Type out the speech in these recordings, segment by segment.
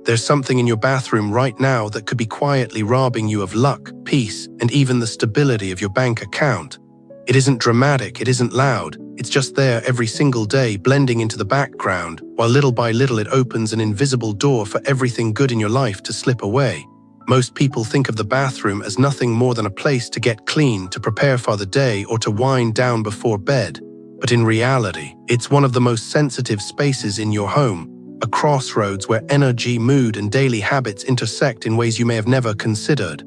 There's something in your bathroom right now that could be quietly robbing you of luck, peace, and even the stability of your bank account. It isn't dramatic, it isn't loud, it's just there every single day, blending into the background, while little by little it opens an invisible door for everything good in your life to slip away. Most people think of the bathroom as nothing more than a place to get clean, to prepare for the day, or to wind down before bed. But in reality, it's one of the most sensitive spaces in your home, a crossroads where energy, mood, and daily habits intersect in ways you may have never considered.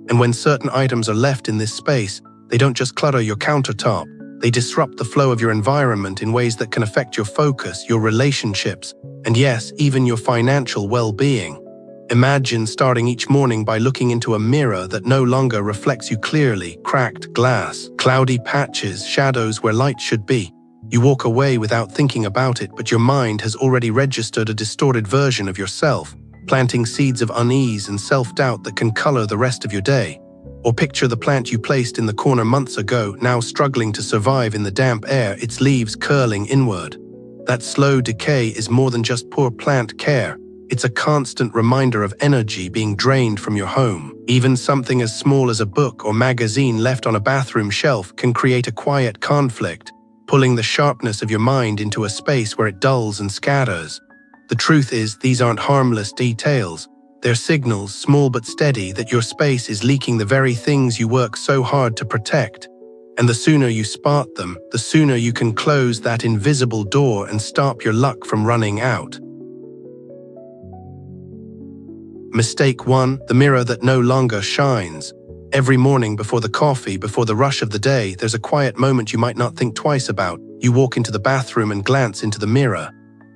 And when certain items are left in this space, they don't just clutter your countertop, they disrupt the flow of your environment in ways that can affect your focus, your relationships, and yes, even your financial well-being. Imagine starting each morning by looking into a mirror that no longer reflects you clearly: cracked glass, cloudy patches, shadows where light should be. You walk away without thinking about it, but your mind has already registered a distorted version of yourself, planting seeds of unease and self-doubt that can color the rest of your day. Or picture the plant you placed in the corner months ago, now struggling to survive in the damp air, its leaves curling inward. That slow decay is more than just poor plant care. It's a constant reminder of energy being drained from your home. Even something as small as a book or magazine left on a bathroom shelf can create a quiet conflict, pulling the sharpness of your mind into a space where it dulls and scatters. The truth is, these aren't harmless details. They're signals, small but steady, that your space is leaking the very things you work so hard to protect. And the sooner you spot them, the sooner you can close that invisible door and stop your luck from running out. Mistake 1. The mirror that no longer shines. Every morning before the coffee, before the rush of the day, there's a quiet moment you might not think twice about. You walk into the bathroom and glance into the mirror.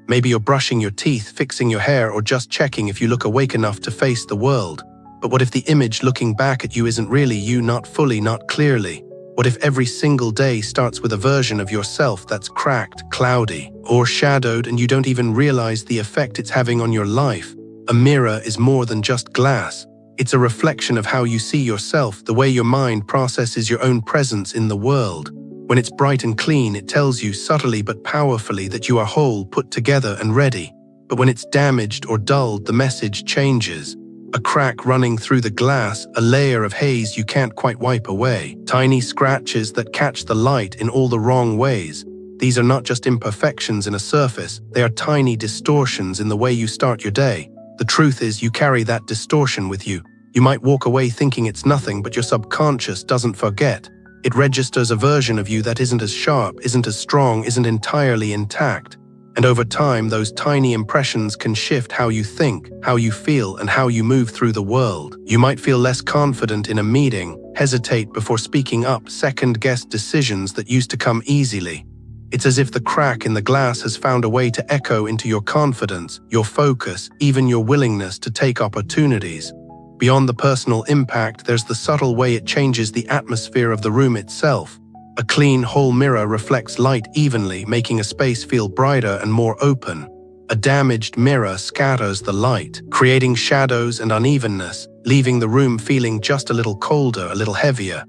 Maybe you're brushing your teeth, fixing your hair, or just checking if you look awake enough to face the world. But what if the image looking back at you isn't really you, not fully, not clearly? What if every single day starts with a version of yourself that's cracked, cloudy, or shadowed, and you don't even realize the effect it's having on your life? A mirror is more than just glass. It's a reflection of how you see yourself, the way your mind processes your own presence in the world. When it's bright and clean, it tells you subtly but powerfully that you are whole, put together, and ready. But when it's damaged or dulled, the message changes. A crack running through the glass, a layer of haze you can't quite wipe away, tiny scratches that catch the light in all the wrong ways. These are not just imperfections in a surface, they are tiny distortions in the way you start your day. The truth is, you carry that distortion with you. You might walk away thinking it's nothing, but your subconscious doesn't forget. It registers a version of you that isn't as sharp, isn't as strong, isn't entirely intact. And over time, those tiny impressions can shift how you think, how you feel, and how you move through the world. You might feel less confident in a meeting, hesitate before speaking up, second-guess decisions that used to come easily. It's as if the crack in the glass has found a way to echo into your confidence, your focus, even your willingness to take opportunities. Beyond the personal impact, there's the subtle way it changes the atmosphere of the room itself. A clean, whole mirror reflects light evenly, making a space feel brighter and more open. A damaged mirror scatters the light, creating shadows and unevenness, leaving the room feeling just a little colder, a little heavier.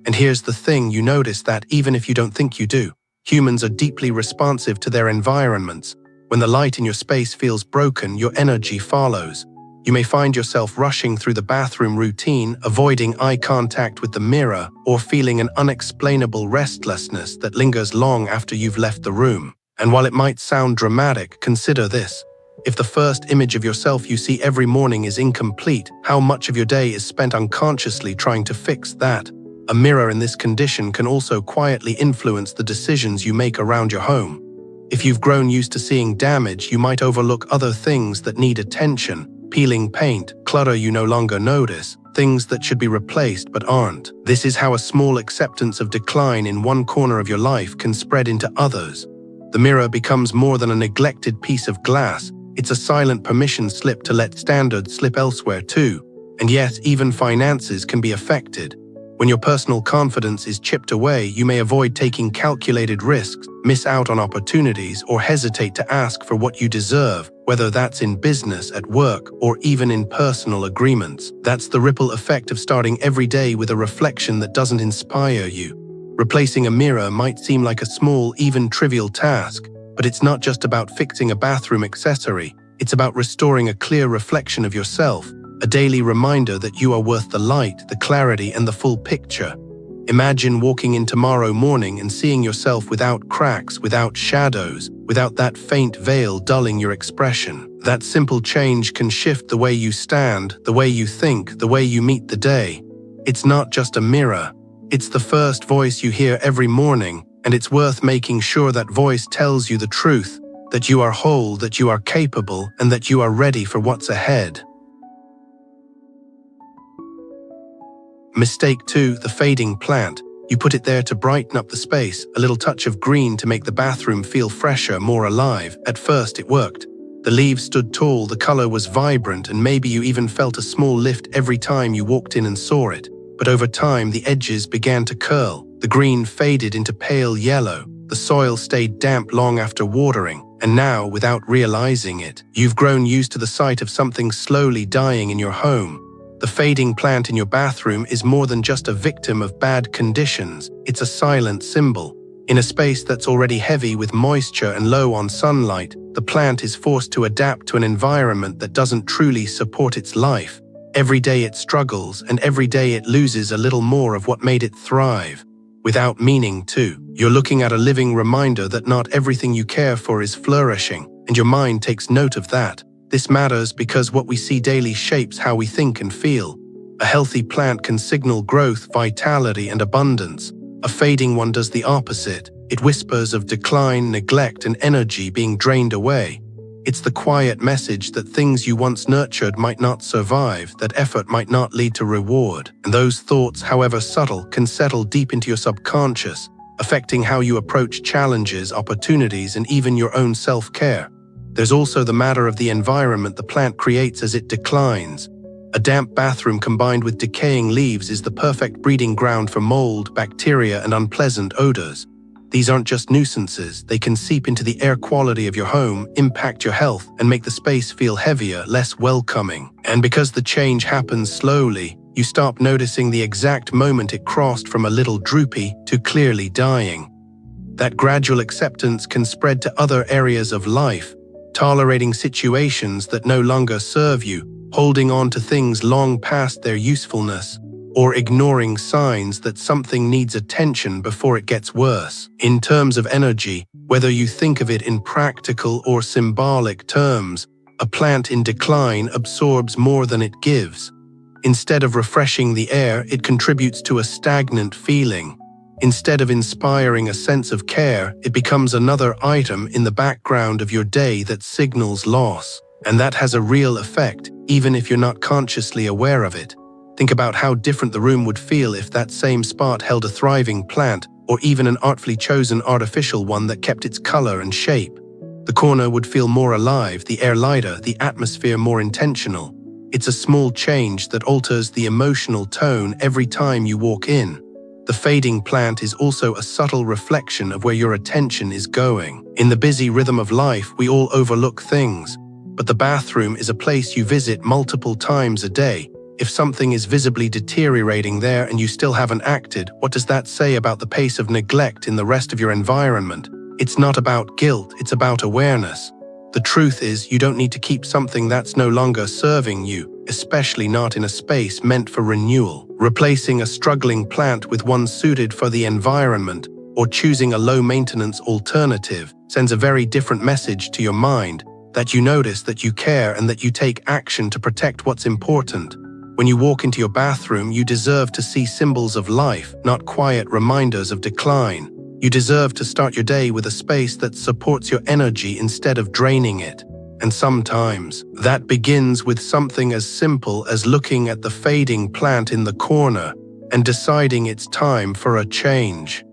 And here's the thing, you notice that even if you don't think you do. Humans are deeply responsive to their environments. When the light in your space feels broken, your energy follows. You may find yourself rushing through the bathroom routine, avoiding eye contact with the mirror, or feeling an unexplainable restlessness that lingers long after you've left the room. And while it might sound dramatic, consider this. If the first image of yourself you see every morning is incomplete, how much of your day is spent unconsciously trying to fix that? A mirror in this condition can also quietly influence the decisions you make around your home. If you've grown used to seeing damage, you might overlook other things that need attention. Peeling paint, clutter you no longer notice, things that should be replaced but aren't. This is how a small acceptance of decline in one corner of your life can spread into others. The mirror becomes more than a neglected piece of glass. It's a silent permission slip to let standards slip elsewhere too. And yet, even finances can be affected. When your personal confidence is chipped away, you may avoid taking calculated risks, miss out on opportunities, or hesitate to ask for what you deserve, whether that's in business, at work, or even in personal agreements. That's the ripple effect of starting every day with a reflection that doesn't inspire you. Replacing a mirror might seem like a small, even trivial task, but it's not just about fixing a bathroom accessory. It's about restoring a clear reflection of yourself, a daily reminder that you are worth the light, the clarity, and the full picture. Imagine walking in tomorrow morning and seeing yourself without cracks, without shadows, without that faint veil dulling your expression. That simple change can shift the way you stand, the way you think, the way you meet the day. It's not just a mirror. It's the first voice you hear every morning, and it's worth making sure that voice tells you the truth, that you are whole, that you are capable, and that you are ready for what's ahead. Mistake 2, the fading plant. You put it there to brighten up the space, a little touch of green to make the bathroom feel fresher, more alive. At first it worked. The leaves stood tall, the color was vibrant, and maybe you even felt a small lift every time you walked in and saw it. But over time, the edges began to curl. The green faded into pale yellow. The soil stayed damp long after watering. And now, without realizing it, you've grown used to the sight of something slowly dying in your home. The fading plant in your bathroom is more than just a victim of bad conditions. It's a silent symbol. In a space that's already heavy with moisture and low on sunlight, the plant is forced to adapt to an environment that doesn't truly support its life. Every day it struggles, and every day it loses a little more of what made it thrive. Without meaning to. You're looking at a living reminder that not everything you care for is flourishing, and your mind takes note of that. This matters because what we see daily shapes how we think and feel. A healthy plant can signal growth, vitality, and abundance. A fading one does the opposite. It whispers of decline, neglect, and energy being drained away. It's the quiet message that things you once nurtured might not survive, that effort might not lead to reward. And those thoughts, however subtle, can settle deep into your subconscious, affecting how you approach challenges, opportunities, and even your own self-care. There's also the matter of the environment the plant creates as it declines. A damp bathroom combined with decaying leaves is the perfect breeding ground for mold, bacteria, and unpleasant odors. These aren't just nuisances, they can seep into the air quality of your home, impact your health, and make the space feel heavier, less welcoming. And because the change happens slowly, you stop noticing the exact moment it crossed from a little droopy to clearly dying. That gradual acceptance can spread to other areas of life, tolerating situations that no longer serve you, holding on to things long past their usefulness, or ignoring signs that something needs attention before it gets worse. In terms of energy, whether you think of it in practical or symbolic terms, a plant in decline absorbs more than it gives. Instead of refreshing the air, it contributes to a stagnant feeling. Instead of inspiring a sense of care, it becomes another item in the background of your day that signals loss. And that has a real effect, even if you're not consciously aware of it. Think about how different the room would feel if that same spot held a thriving plant, or even an artfully chosen artificial one that kept its color and shape. The corner would feel more alive, the air lighter, the atmosphere more intentional. It's a small change that alters the emotional tone every time you walk in. The fading plant is also a subtle reflection of where your attention is going. In the busy rhythm of life, we all overlook things, but the bathroom is a place you visit multiple times a day. If something is visibly deteriorating there and you still haven't acted, what does that say about the pace of neglect in the rest of your environment? It's not about guilt, it's about awareness. The truth is, you don't need to keep something that's no longer serving you, especially not in a space meant for renewal. Replacing a struggling plant with one suited for the environment, or choosing a low-maintenance alternative, sends a very different message to your mind, that you notice, that you care, and that you take action to protect what's important. When you walk into your bathroom, you deserve to see symbols of life, not quiet reminders of decline. You deserve to start your day with a space that supports your energy instead of draining it. And sometimes, that begins with something as simple as looking at the fading plant in the corner and deciding it's time for a change.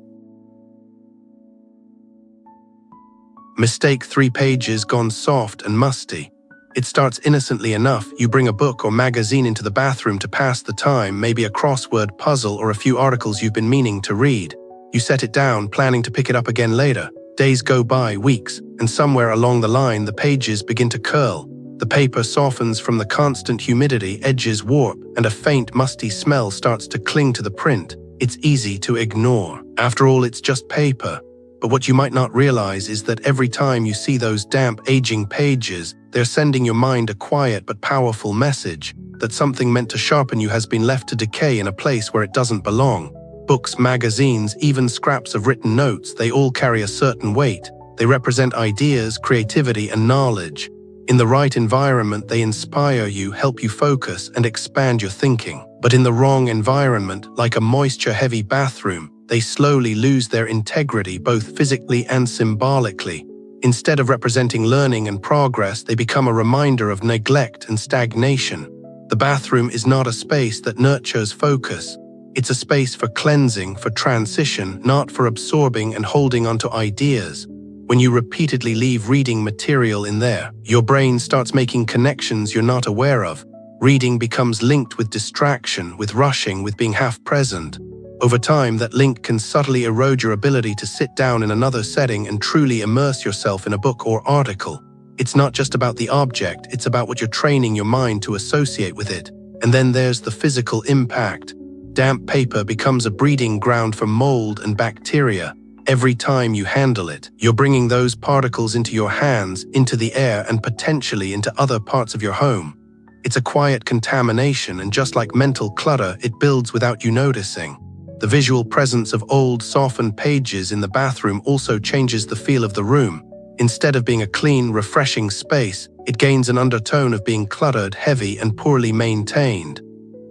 Mistake 3 pages gone soft and musty. It starts innocently enough. You bring a book or magazine into the bathroom to pass the time, maybe a crossword puzzle or a few articles you've been meaning to read. You set it down, planning to pick it up again later. Days go by, weeks, and somewhere along the line the pages begin to curl. The paper softens from the constant humidity, edges warp, and a faint musty smell starts to cling to the print. It's easy to ignore. After all, it's just paper. But what you might not realize is that every time you see those damp, aging pages, They're sending your mind a quiet but powerful message that something meant to sharpen you has been left to decay in a place where it doesn't belong. Books, magazines, even scraps of written notes, they all carry a certain weight. They represent ideas, creativity, and knowledge. In the right environment, they inspire you, help you focus, and expand your thinking. But in the wrong environment, like a moisture-heavy bathroom, they slowly lose their integrity both physically and symbolically. Instead of representing learning and progress, they become a reminder of neglect and stagnation. The bathroom is not a space that nurtures focus. It's a space for cleansing, for transition, not for absorbing and holding onto ideas. When you repeatedly leave reading material in there, your brain starts making connections you're not aware of. Reading becomes linked with distraction, with rushing, with being half present. Over time, that link can subtly erode your ability to sit down in another setting and truly immerse yourself in a book or article. It's not just about the object, it's about what you're training your mind to associate with it. And then there's the physical impact. Damp paper becomes a breeding ground for mold and bacteria. Every time you handle it, you're bringing those particles into your hands, into the air, and potentially into other parts of your home. It's a quiet contamination, and just like mental clutter, it builds without you noticing. The visual presence of old, softened pages in the bathroom also changes the feel of the room. Instead of being a clean, refreshing space, it gains an undertone of being cluttered, heavy, and poorly maintained.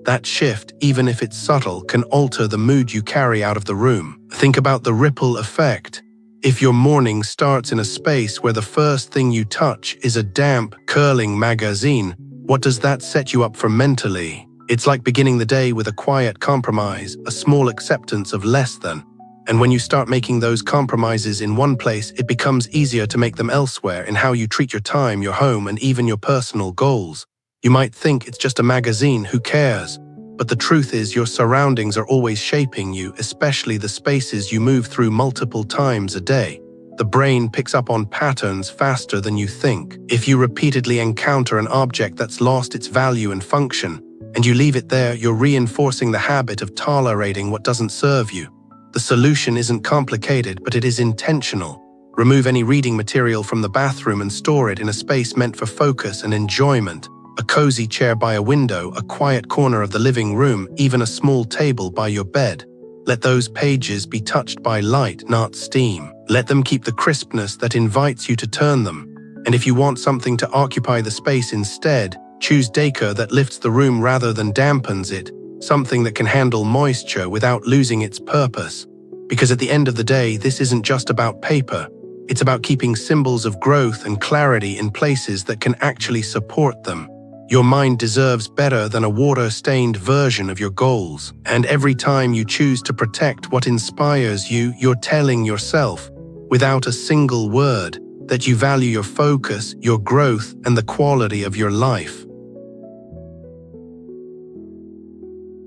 That shift, even if it's subtle, can alter the mood you carry out of the room. Think about the ripple effect. If your morning starts in a space where the first thing you touch is a damp, curling magazine, what does that set you up for mentally? It's like beginning the day with a quiet compromise, a small acceptance of less than. And when you start making those compromises in one place, it becomes easier to make them elsewhere in how you treat your time, your home, and even your personal goals. You might think it's just a magazine, who cares? But the truth is your surroundings are always shaping you, especially the spaces you move through multiple times a day. The brain picks up on patterns faster than you think. If you repeatedly encounter an object that's lost its value and function, and you leave it there, you're reinforcing the habit of tolerating what doesn't serve you. The solution isn't complicated, but it is intentional. Remove any reading material from the bathroom and store it in a space meant for focus and enjoyment. A cozy chair by a window, a quiet corner of the living room, even a small table by your bed. Let those pages be touched by light, not steam. Let them keep the crispness that invites you to turn them. And if you want something to occupy the space instead, choose decor that lifts the room rather than dampens it, something that can handle moisture without losing its purpose. Because at the end of the day, this isn't just about paper. It's about keeping symbols of growth and clarity in places that can actually support them. Your mind deserves better than a water-stained version of your goals. And every time you choose to protect what inspires you, you're telling yourself, without a single word, that you value your focus, your growth, and the quality of your life.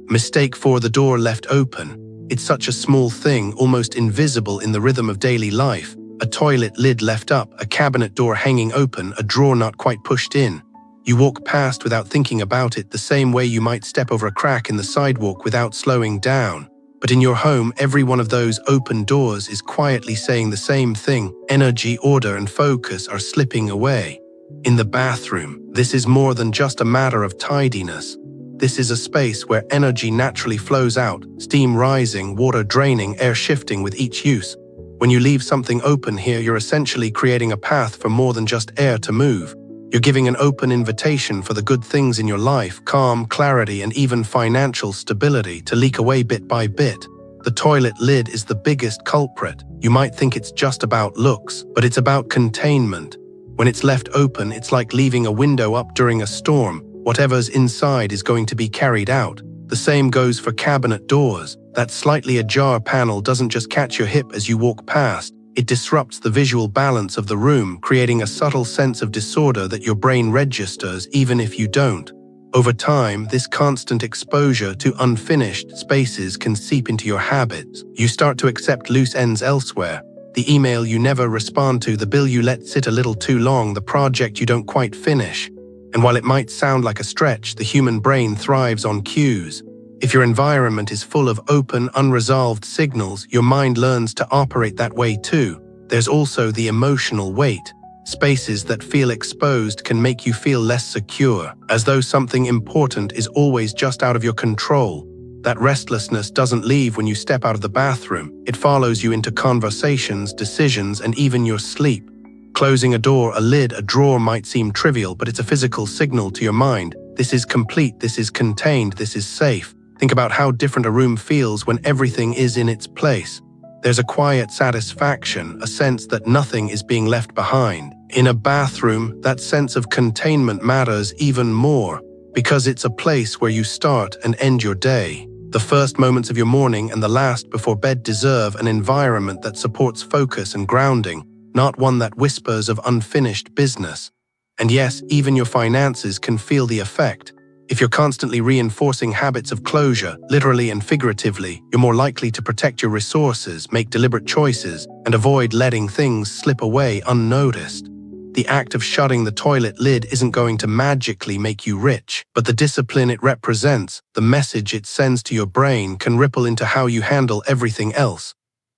Mistake 4: the door left open. It's such a small thing, almost invisible in the rhythm of daily life. A toilet lid left up, a cabinet door hanging open, a drawer not quite pushed in. You walk past without thinking about it, the same way you might step over a crack in the sidewalk without slowing down. But in your home, every one of those open doors is quietly saying the same thing. Energy, order, and focus are slipping away. In the bathroom, this is more than just a matter of tidiness. This is a space where energy naturally flows out, steam rising, water draining, air shifting with each use. When you leave something open here, you're essentially creating a path for more than just air to move. You're giving an open invitation for the good things in your life, calm, clarity, and even financial stability to leak away bit by bit. The toilet lid is the biggest culprit. You might think it's just about looks, but it's about containment. When it's left open, it's like leaving a window up during a storm. Whatever's inside is going to be carried out. The same goes for cabinet doors. That slightly ajar panel doesn't just catch your hip as you walk past. It disrupts the visual balance of the room, creating a subtle sense of disorder that your brain registers even if you don't. Over time, this constant exposure to unfinished spaces can seep into your habits. You start to accept loose ends elsewhere. The email you never respond to, the bill you let sit a little too long, the project you don't quite finish. And while it might sound like a stretch, the human brain thrives on cues. If your environment is full of open, unresolved signals, your mind learns to operate that way too. There's also the emotional weight. Spaces that feel exposed can make you feel less secure, as though something important is always just out of your control. That restlessness doesn't leave when you step out of the bathroom. It follows you into conversations, decisions, and even your sleep. Closing a door, a lid, a drawer might seem trivial, but it's a physical signal to your mind. This is complete, this is contained, this is safe. Think about how different a room feels when everything is in its place. There's a quiet satisfaction, a sense that nothing is being left behind. In a bathroom, that sense of containment matters even more, because it's a place where you start and end your day. The first moments of your morning and the last before bed deserve an environment that supports focus and grounding, not one that whispers of unfinished business. And yes, even your finances can feel the effect. If you're constantly reinforcing habits of closure, literally and figuratively, you're more likely to protect your resources, make deliberate choices, and avoid letting things slip away unnoticed. The act of shutting the toilet lid isn't going to magically make you rich, but the discipline it represents, the message it sends to your brain, can ripple into how you handle everything else.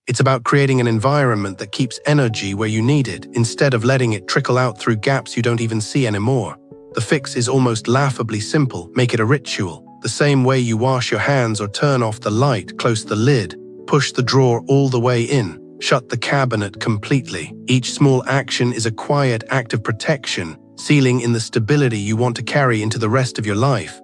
It's about creating an environment that keeps energy where you need it, instead of letting it trickle out through gaps you don't even see anymore. The fix is almost laughably simple. Make it a ritual. The same way you wash your hands or turn off the light, close the lid, push the drawer all the way in, shut the cabinet completely. Each small action is a quiet act of protection, sealing in the stability you want to carry into the rest of your life.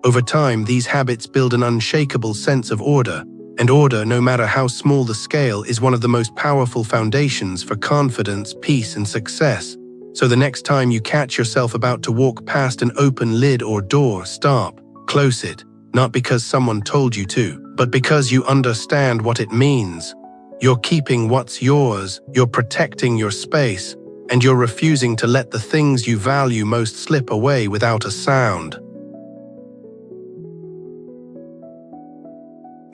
Over time, these habits build an unshakable sense of order. And order, no matter how small the scale, is one of the most powerful foundations for confidence, peace, and success. So the next time you catch yourself about to walk past an open lid or door, stop, close it, not because someone told you to, but because you understand what it means. You're keeping what's yours, you're protecting your space, and you're refusing to let the things you value most slip away without a sound.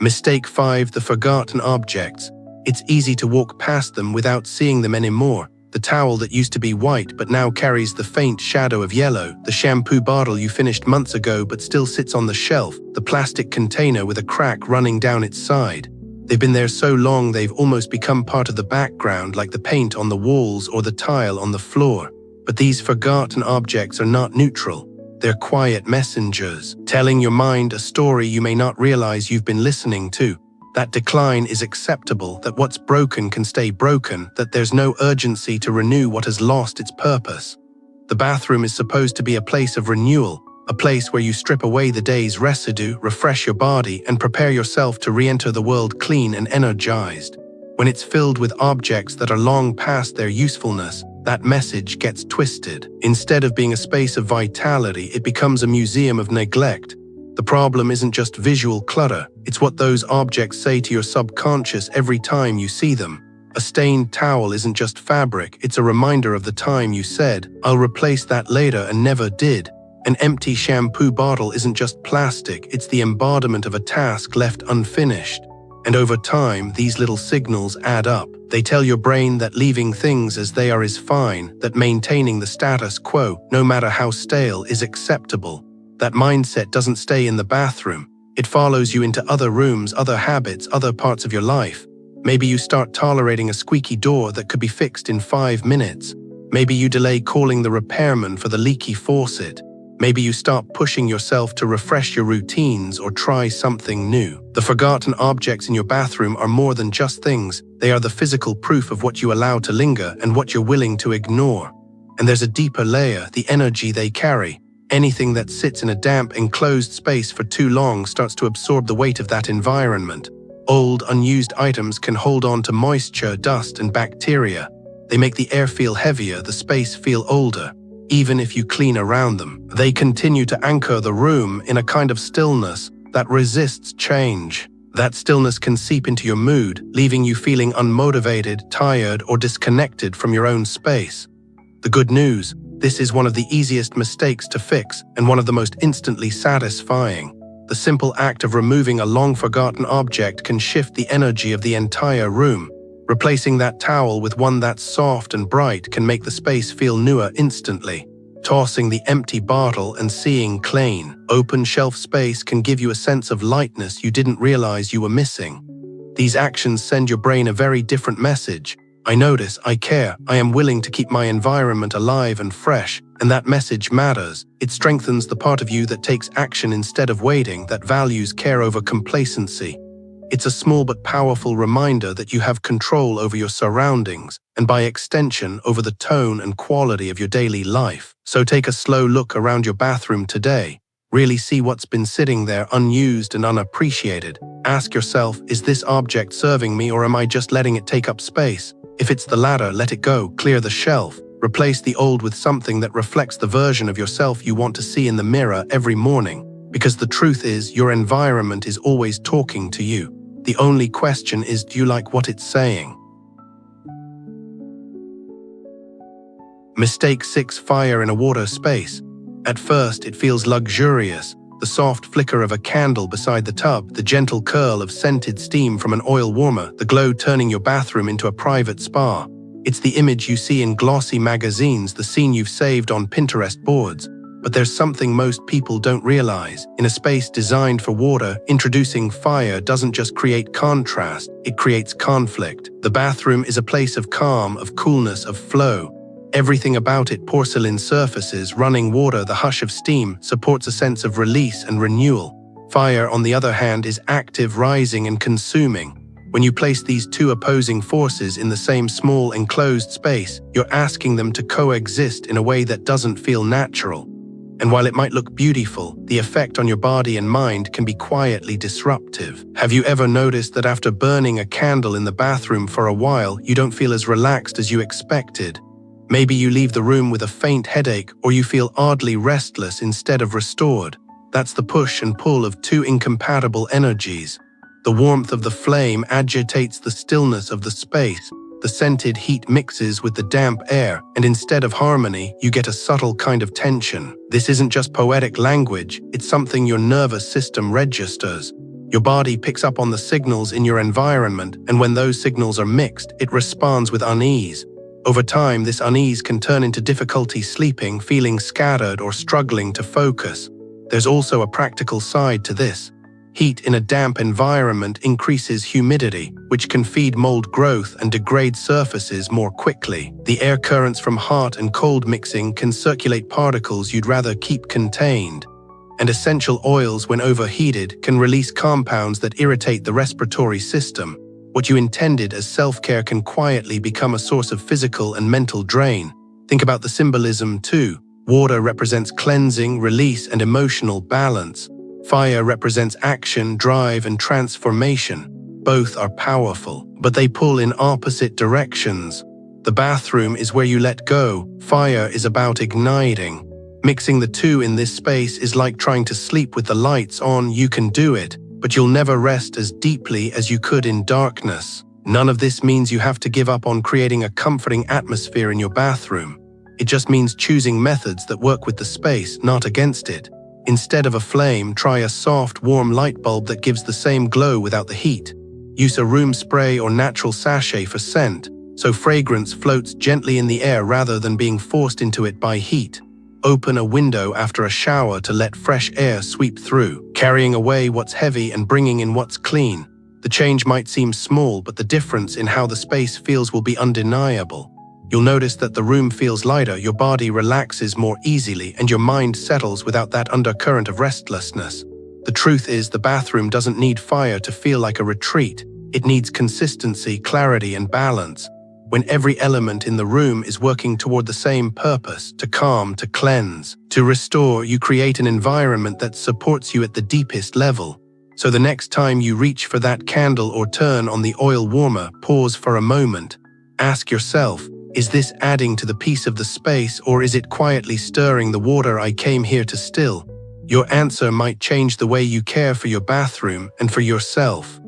Mistake 5. The forgotten objects. It's easy to walk past them without seeing them anymore. The towel that used to be white but now carries the faint shadow of yellow, the shampoo bottle you finished months ago but still sits on the shelf, the plastic container with a crack running down its side. They've been there so long they've almost become part of the background, like the paint on the walls or the tile on the floor. But these forgotten objects are not neutral. They're quiet messengers, telling your mind a story you may not realize you've been listening to. That decline is acceptable, that what's broken can stay broken, that there's no urgency to renew what has lost its purpose. The bathroom is supposed to be a place of renewal, a place where you strip away the day's residue, refresh your body, and prepare yourself to re-enter the world clean and energized. When it's filled with objects that are long past their usefulness, that message gets twisted. Instead of being a space of vitality, it becomes a museum of neglect. The problem isn't just visual clutter, it's what those objects say to your subconscious every time you see them. A stained towel isn't just fabric, it's a reminder of the time you said, "I'll replace that later," and never did. An empty shampoo bottle isn't just plastic, it's the embodiment of a task left unfinished. And over time, these little signals add up. They tell your brain that leaving things as they are is fine, that maintaining the status quo, no matter how stale, is acceptable. That mindset doesn't stay in the bathroom. It follows you into other rooms, other habits, other parts of your life. Maybe you start tolerating a squeaky door that could be fixed in 5 minutes. Maybe you delay calling the repairman for the leaky faucet. Maybe you stop pushing yourself to refresh your routines or try something new. The forgotten objects in your bathroom are more than just things. They are the physical proof of what you allow to linger and what you're willing to ignore. And there's a deeper layer, the energy they carry. Anything that sits in a damp, enclosed space for too long starts to absorb the weight of that environment. Old, unused items can hold on to moisture, dust, and bacteria. They make the air feel heavier, the space feel older. Even if you clean around them, they continue to anchor the room in a kind of stillness that resists change. That stillness can seep into your mood, leaving you feeling unmotivated, tired, or disconnected from your own space. The good news: this is one of the easiest mistakes to fix and one of the most instantly satisfying. The simple act of removing a long-forgotten object can shift the energy of the entire room. Replacing that towel with one that's soft and bright can make the space feel newer instantly. Tossing the empty bottle and seeing clean, open shelf space can give you a sense of lightness you didn't realize you were missing. These actions send your brain a very different message. I notice, I care, I am willing to keep my environment alive and fresh, and that message matters. It strengthens the part of you that takes action instead of waiting, that values care over complacency. It's a small but powerful reminder that you have control over your surroundings, and by extension, over the tone and quality of your daily life. So take a slow look around your bathroom today. Really see what's been sitting there unused and unappreciated. Ask yourself, is this object serving me, or am I just letting it take up space? If it's the latter, let it go, clear the shelf. Replace the old with something that reflects the version of yourself you want to see in the mirror every morning. Because the truth is, your environment is always talking to you. The only question is, do you like what it's saying? Mistake 6. Fire in a water space. At first, it feels luxurious. The soft flicker of a candle beside the tub, the gentle curl of scented steam from an oil warmer, the glow turning your bathroom into a private spa. It's the image you see in glossy magazines, the scene you've saved on Pinterest boards. But there's something most people don't realize. In a space designed for water, introducing fire doesn't just create contrast, it creates conflict. The bathroom is a place of calm, of coolness, of flow. Everything about it, porcelain surfaces, running water, the hush of steam, supports a sense of release and renewal. Fire, on the other hand, is active, rising and consuming. When you place these two opposing forces in the same small enclosed space, you're asking them to coexist in a way that doesn't feel natural. And while it might look beautiful, the effect on your body and mind can be quietly disruptive. Have you ever noticed that after burning a candle in the bathroom for a while, you don't feel as relaxed as you expected? Maybe you leave the room with a faint headache, or you feel oddly restless instead of restored. That's the push and pull of two incompatible energies. The warmth of the flame agitates the stillness of the space. The scented heat mixes with the damp air, and instead of harmony, you get a subtle kind of tension. This isn't just poetic language, it's something your nervous system registers. Your body picks up on the signals in your environment, and when those signals are mixed, it responds with unease. Over time, this unease can turn into difficulty sleeping, feeling scattered, or struggling to focus. There's also a practical side to this. Heat in a damp environment increases humidity, which can feed mold growth and degrade surfaces more quickly. The air currents from hot and cold mixing can circulate particles you'd rather keep contained. And essential oils, when overheated, can release compounds that irritate the respiratory system. What you intended as self-care can quietly become a source of physical and mental drain. Think about the symbolism too. Water represents cleansing, release, and emotional balance. Fire represents action, drive, and transformation. Both are powerful, but they pull in opposite directions. The bathroom is where you let go. Fire is about igniting. Mixing the two in this space is like trying to sleep with the lights on. You can do it, but you'll never rest as deeply as you could in darkness. None of this means you have to give up on creating a comforting atmosphere in your bathroom. It just means choosing methods that work with the space, not against it. Instead of a flame, try a soft, warm light bulb that gives the same glow without the heat. Use a room spray or natural sachet for scent, so fragrance floats gently in the air rather than being forced into it by heat. Open a window after a shower to let fresh air sweep through, carrying away what's heavy and bringing in what's clean. The change might seem small, but the difference in how the space feels will be undeniable. You'll notice that the room feels lighter, your body relaxes more easily, and your mind settles without that undercurrent of restlessness. The truth is, the bathroom doesn't need fire to feel like a retreat. It needs consistency, clarity, and balance. When every element in the room is working toward the same purpose, to calm, to cleanse, to restore, you create an environment that supports you at the deepest level. So the next time you reach for that candle or turn on the oil warmer, pause for a moment. Ask yourself, is this adding to the peace of the space, or is it quietly stirring the water I came here to still? Your answer might change the way you care for your bathroom and for yourself.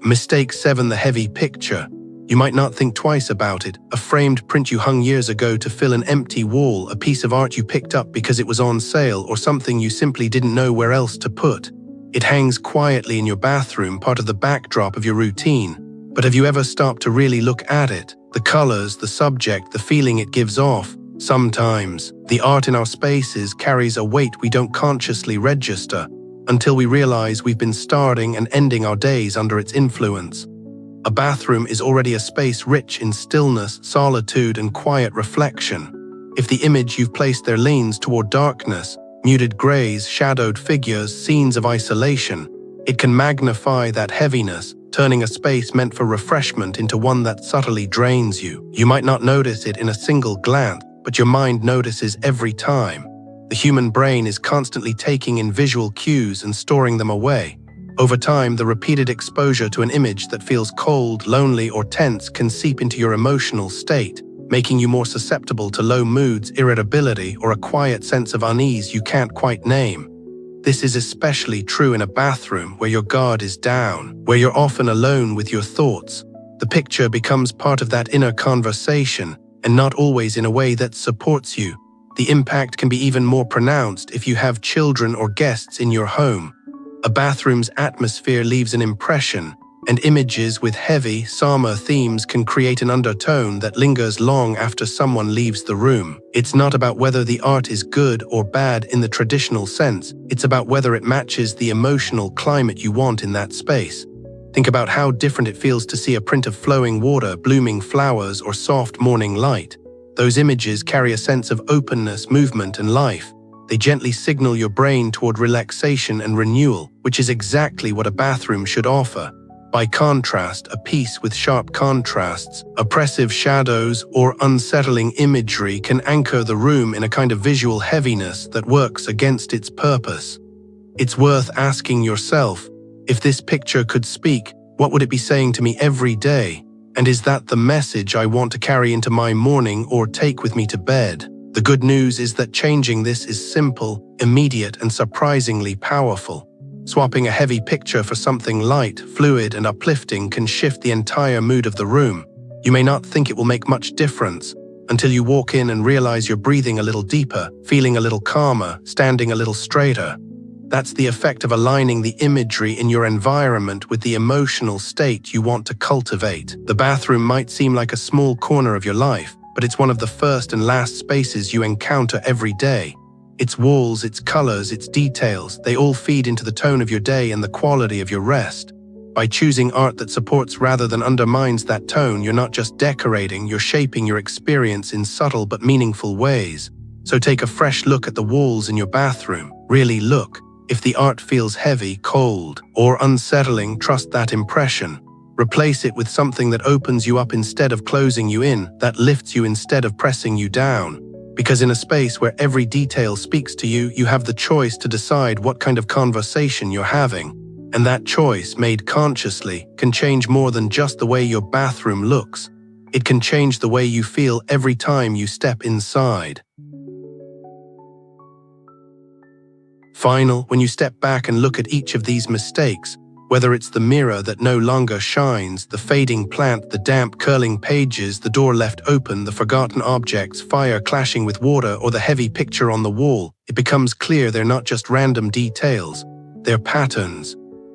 Mistake 7. The heavy picture. You might not think twice about it. A framed print you hung years ago to fill an empty wall, a piece of art you picked up because it was on sale, or something you simply didn't know where else to put. It hangs quietly in your bathroom, part of the backdrop of your routine. But have you ever stopped to really look at it? The colors, the subject, the feeling it gives off. Sometimes, the art in our spaces carries a weight we don't consciously register. until we realize we've been starting and ending our days under its influence. A bathroom is already a space rich in stillness, solitude, and quiet reflection. If the image you've placed there leans toward darkness, muted grays, shadowed figures, scenes of isolation, it can magnify that heaviness, turning a space meant for refreshment into one that subtly drains you. You might not notice it in a single glance, but your mind notices every time. The human brain is constantly taking in visual cues and storing them away. Over time, the repeated exposure to an image that feels cold, lonely, or tense can seep into your emotional state, making you more susceptible to low moods, irritability, or a quiet sense of unease you can't quite name. This is especially true in a bathroom where your guard is down, where you're often alone with your thoughts. The picture becomes part of that inner conversation, and not always in a way that supports you. The impact can be even more pronounced if you have children or guests in your home. A bathroom's atmosphere leaves an impression, and images with heavy, somber themes can create an undertone that lingers long after someone leaves the room. It's not about whether the art is good or bad in the traditional sense, it's about whether it matches the emotional climate you want in that space. Think about how different it feels to see a print of flowing water, blooming flowers, or soft morning light. Those images carry a sense of openness, movement, and life. They gently signal your brain toward relaxation and renewal, which is exactly what a bathroom should offer. By contrast, a piece with sharp contrasts, oppressive shadows, or unsettling imagery can anchor the room in a kind of visual heaviness that works against its purpose. It's worth asking yourself, if this picture could speak, what would it be saying to me every day? And is that the message I want to carry into my morning or take with me to bed? The good news is that changing this is simple, immediate, and surprisingly powerful. Swapping a heavy picture for something light, fluid, and uplifting can shift the entire mood of the room. You may not think it will make much difference until you walk in and realize you're breathing a little deeper, feeling a little calmer, standing a little straighter. That's the effect of aligning the imagery in your environment with the emotional state you want to cultivate. The bathroom might seem like a small corner of your life, but it's one of the first and last spaces you encounter every day. Its walls, its colors, its details, they all feed into the tone of your day and the quality of your rest. By choosing art that supports rather than undermines that tone, you're not just decorating, you're shaping your experience in subtle but meaningful ways. So take a fresh look at the walls in your bathroom. Really look. If the art feels heavy, cold, or unsettling, trust that impression. Replace it with something that opens you up instead of closing you in, that lifts you instead of pressing you down. Because in a space where every detail speaks to you, you have the choice to decide what kind of conversation you're having. And that choice, made consciously, can change more than just the way your bathroom looks. It can change the way you feel every time you step inside. When you step back and look at each of these mistakes, whether it's the mirror that no longer shines, the fading plant, the damp curling pages, the door left open, the forgotten objects, fire clashing with water, or the heavy picture on the wall, it becomes clear they're not just random details, they're patterns.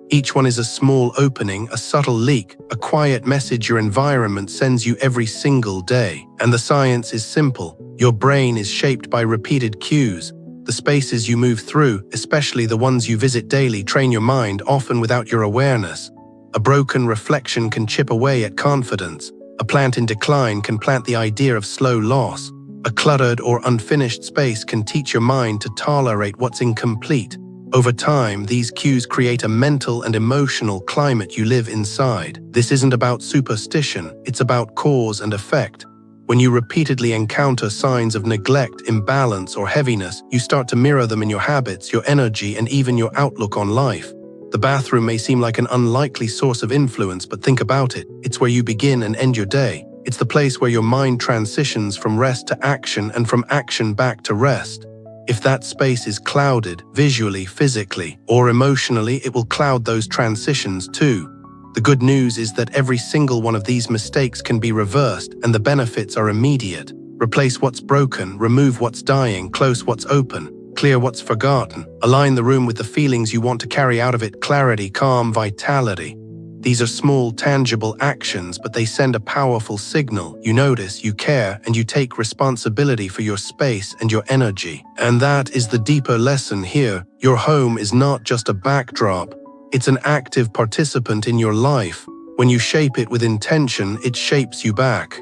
Each one is a small opening, a subtle leak, a quiet message your environment sends you every single day. And the science is simple. Your brain is shaped by repeated cues. The spaces you move through, especially the ones you visit daily, train your mind, often without your awareness. A broken reflection can chip away at confidence. A plant in decline can plant the idea of slow loss. A cluttered or unfinished space can teach your mind to tolerate what's incomplete. Over time, these cues create a mental and emotional climate you live inside. This isn't about superstition, it's about cause and effect. When you repeatedly encounter signs of neglect, imbalance, or heaviness, you start to mirror them in your habits, your energy, and even your outlook on life. The bathroom may seem like an unlikely source of influence, but think about it. It's where you begin and end your day. It's the place where your mind transitions from rest to action and from action back to rest. If that space is clouded, visually, physically, or emotionally, it will cloud those transitions too. The good news is that every single one of these mistakes can be reversed, and the benefits are immediate. Replace what's broken, remove what's dying, close what's open, clear what's forgotten. Align the room with the feelings you want to carry out of it: clarity, calm, vitality. These are small, tangible actions, but they send a powerful signal. You notice, you care, and you take responsibility for your space and your energy. And that is the deeper lesson here. Your home is not just a backdrop. It's an active participant in your life. When you shape it with intention, it shapes you back.